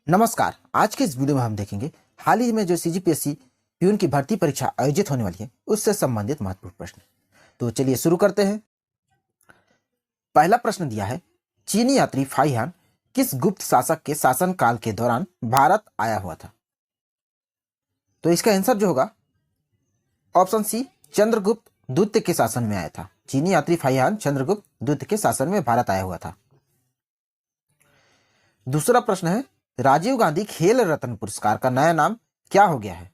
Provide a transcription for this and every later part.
नमस्कार। आज के इस वीडियो में हम देखेंगे हाल ही में जो सीजीपीएससी प्यून की भर्ती परीक्षा आयोजित होने वाली है उससे संबंधित महत्वपूर्ण प्रश्न। तो चलिए शुरू करते हैं। पहला प्रश्न दिया है, चीनी यात्री फाइहान किस गुप्त शासक के शासनकाल के दौरान भारत आया हुआ था? तो इसका आंसर जो होगा ऑप्शन सी, चंद्रगुप्त द्वितीय के शासन में आया था। चीनी यात्री फाइहान चंद्रगुप्त द्वितीय के शासन में भारत आया हुआ था। दूसरा प्रश्न है, राजीव गांधी खेल रत्न पुरस्कार का नया नाम क्या हो गया है?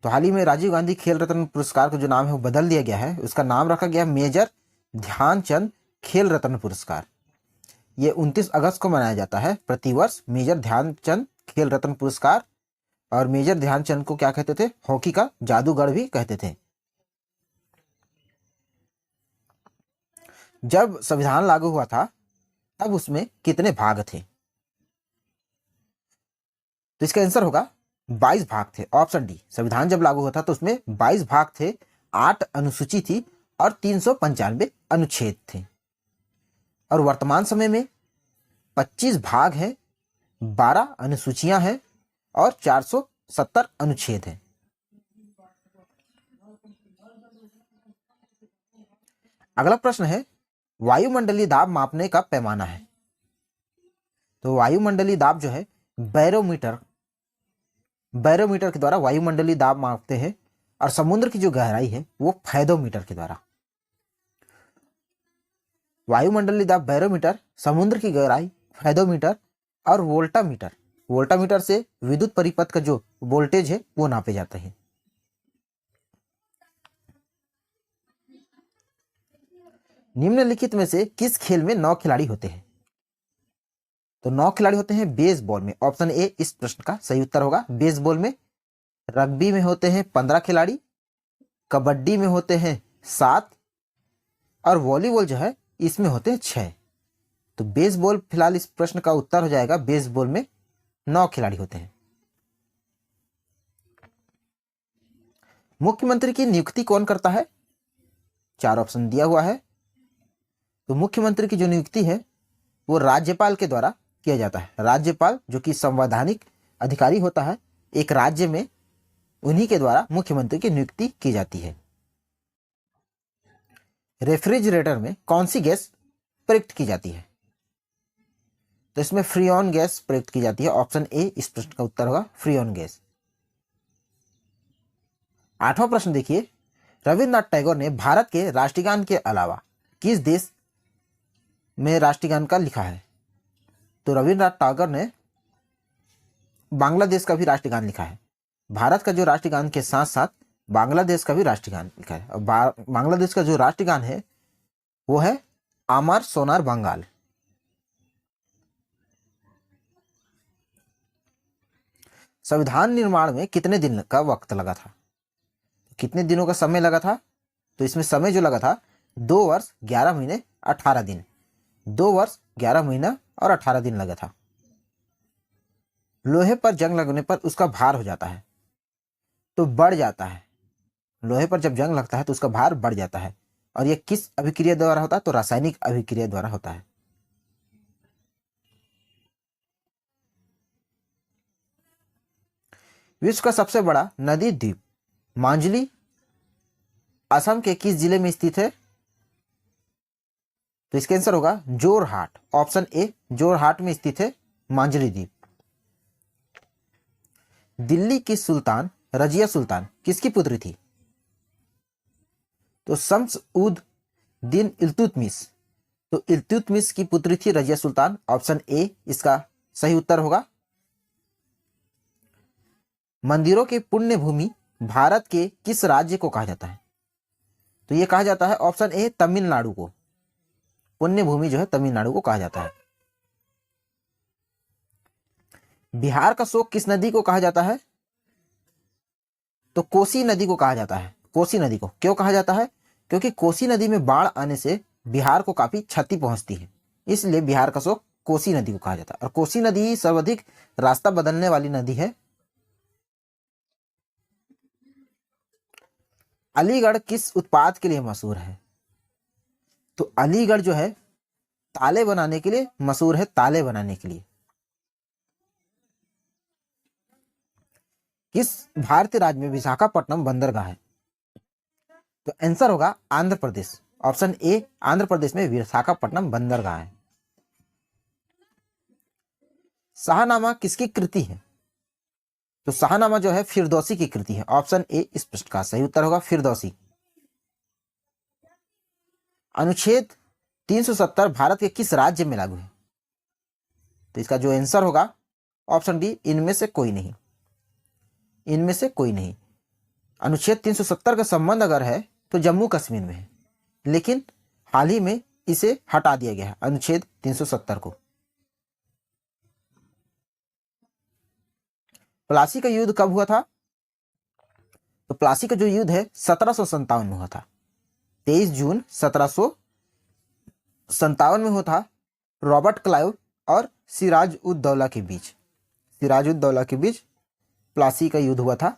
तो हाल ही में राजीव गांधी खेल रत्न पुरस्कार का जो नाम है वो बदल दिया गया है। उसका नाम रखा गया मेजर ध्यानचंद खेल रत्न पुरस्कार। ये 29 अगस्त को मनाया जाता है प्रतिवर्ष। मेजर ध्यानचंद खेल रत्न पुरस्कार। और मेजर ध्यानचंद को क्या कहते थे? हॉकी का जादूगर भी कहते थे। जब संविधान लागू हुआ था तब उसमें कितने भाग थे? तो इसका आंसर होगा 22 भाग थे। ऑप्शन डी, संविधान जब लागू हुआ था तो उसमें 22 भाग थे, 8 अनुसूची थी और 395 अनुच्छेद थे। और वर्तमान समय में 25 भाग हैं, 12 अनुसूचियां हैं और 470 अनुच्छेद हैं। अगला प्रश्न है, वायुमंडलीय दाब मापने का पैमाना है। तो वायुमंडलीय दाब जो है बैरोमीटर के द्वारा वायुमंडलीय दाब मापते हैं। और समुद्र की जो गहराई है वो फैदोमीटर के द्वारा। वायुमंडलीय दाब बैरोमीटर, समुद्र की गहराई फैदोमीटर और वोल्टामीटर से विद्युत परिपथ का जो वोल्टेज है वो नापे जाते हैं। निम्नलिखित में से किस खेल में 9 खिलाड़ी होते हैं? तो 9 खिलाड़ी होते हैं बेसबॉल में। ऑप्शन ए इस प्रश्न का सही उत्तर होगा, बेसबॉल में। रग्बी में होते हैं 15 खिलाड़ी, कबड्डी में होते हैं 7 और वॉलीबॉल जो है इसमें होते हैं 6। तो बेसबॉल फिलहाल इस प्रश्न का उत्तर हो जाएगा। बेसबॉल में 9 खिलाड़ी होते हैं। मुख्यमंत्री की नियुक्ति कौन करता है? 4 ऑप्शन दिया हुआ है। तो मुख्यमंत्री की जो नियुक्ति है वो राज्यपाल के द्वारा किया जाता है। राज्यपाल जो कि संवैधानिक अधिकारी होता है एक राज्य में, उन्हीं के द्वारा मुख्यमंत्री की नियुक्ति की जाती है। रेफ्रिजरेटर में कौन सी गैस प्रयुक्त की जाती है? तो इसमें फ्रीऑन गैस प्रयुक्त की जाती है। ऑप्शन ए इस प्रश्न का उत्तर होगा, फ्रीऑन गैस। 8वां प्रश्न देखिए, रविन्द्रनाथ टैगोर ने भारत के राष्ट्रगान के अलावा किस देश में राष्ट्रगान का लिखा है? तो रविन्द्रनाथ टैगोर ने बांग्लादेश का भी राष्ट्रगान लिखा है। भारत का जो राष्ट्रगान के साथ साथ बांग्लादेश का भी राष्ट्रगान लिखा है। और बांग्लादेश का जो राष्ट्रगान है वो है आमार सोनार बंगाल। संविधान निर्माण में कितने दिन का वक्त लगा था? कितने दिनों का समय लगा था? तो इसमें समय जो लगा था 2 वर्ष 11 महीने 18 दिन। 2 वर्ष 11 महीना और 18 दिन लगा था। लोहे पर जंग लगने पर उसका भार हो जाता है तो बढ़ जाता है। लोहे पर जब जंग लगता है तो उसका भार बढ़ जाता है। और यह किस अभिक्रिया द्वारा होता है? तो रासायनिक अभिक्रिया द्वारा होता है। विश्व का सबसे बड़ा नदी द्वीप मांजुली असम के किस जिले में स्थित है? तो इसका आंसर होगा जोरहाट। ऑप्शन ए जोरहाट में स्थित है मांजुली द्वीप। दिल्ली की सुल्तान रजिया सुल्तान किसकी पुत्री थी? तो शम्स उद दिन इल्तुतमिश। तो इल्तुतमिश की पुत्री थी रजिया सुल्तान। ऑप्शन ए इसका सही उत्तर होगा। मंदिरों की पुण्य भूमि भारत के किस राज्य को कहा जाता है? तो यह कहा जाता है ऑप्शन ए तमिलनाडु को। पुण्य भूमि जो है तमिलनाडु को कहा जाता है। बिहार का शोक किस नदी को कहा जाता है? तो कोसी नदी को कहा जाता है। कोसी नदी को क्यों कहा जाता है? क्योंकि कोसी नदी में बाढ़ आने से बिहार को काफी क्षति पहुंचती है, इसलिए बिहार का शोक कोसी नदी को कहा जाता है। और कोसी नदी सर्वाधिक रास्ता बदलने वाली नदी है। अलीगढ़ किस उत्पाद के लिए मशहूर है? तो अलीगढ़ जो है ताले बनाने के लिए मशहूर है। ताले बनाने के लिए किस भारतीय राज्य में विशाखापट्टनम बंदरगाह है? तो आंसर होगा आंध्र प्रदेश। ऑप्शन ए, आंध्र प्रदेश में विशाखापट्टनम बंदरगाह है। शाहनामा किसकी कृति है? तो शाहनामा जो है फिरदौसी की कृति है। ऑप्शन ए इस प्रश्न का सही उत्तर होगा फिरदौसी। अनुच्छेद 370 भारत के किस राज्य में लागू है? तो इसका जो आंसर होगा ऑप्शन डी, इनमें से कोई नहीं। इनमें से कोई नहीं। अनुच्छेद 370 का संबंध अगर है तो जम्मू कश्मीर में है, लेकिन हाल ही में इसे हटा दिया गया है अनुच्छेद 370 को। प्लासी का युद्ध कब हुआ था? तो प्लासी का जो युद्ध है 1757 में हुआ था। 23 जून 1757 में हुआ था। रॉबर्ट क्लाइव और सिराज उद दौला के बीच प्लासी का युद्ध हुआ था।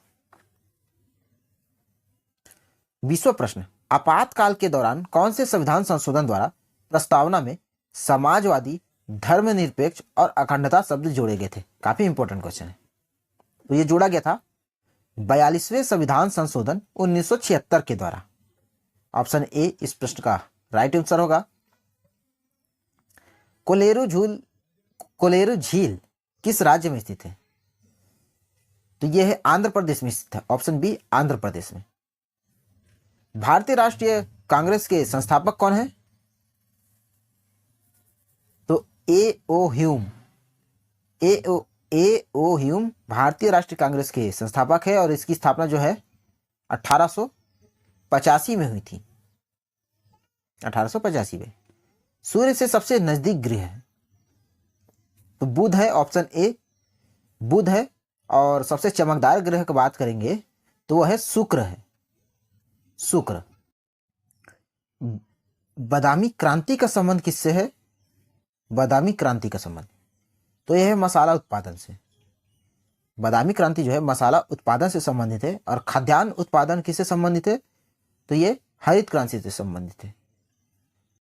20वां प्रश्न, आपातकाल के दौरान कौन से संविधान संशोधन द्वारा प्रस्तावना में समाजवादी, धर्मनिरपेक्ष और अखंडता शब्द जोड़े गए थे? काफी इंपॉर्टेंट क्वेश्चन है। तो ये जोड़ा गया था 42वें संविधान संशोधन 1976 के द्वारा। ऑप्शन ए इस प्रश्न का राइट आंसर होगा। कोलेरू झील किस राज्य में स्थित है? तो यह है आंध्र प्रदेश में स्थित है। ऑप्शन बी, आंध्र प्रदेश में। भारतीय राष्ट्रीय कांग्रेस के संस्थापक कौन है? तो ए ओ ह्यूम भारतीय राष्ट्रीय कांग्रेस के संस्थापक है और इसकी स्थापना जो है 1885 में हुई थी। 1885 में। सूर्य से सबसे नजदीक ग्रह है? तो बुध है। ऑप्शन ए बुध है। और सबसे चमकदार ग्रह की बात करेंगे तो वह है शुक्र है। शुक्र। बादामी क्रांति का संबंध किससे है? बादामी क्रांति का संबंध तो यह है मसाला उत्पादन से। बादामी क्रांति जो है मसाला उत्पादन से संबंधित है। और खाद्यान्न उत्पादन किससे संबंधित है? तो ये हरित क्रांति से संबंधित है।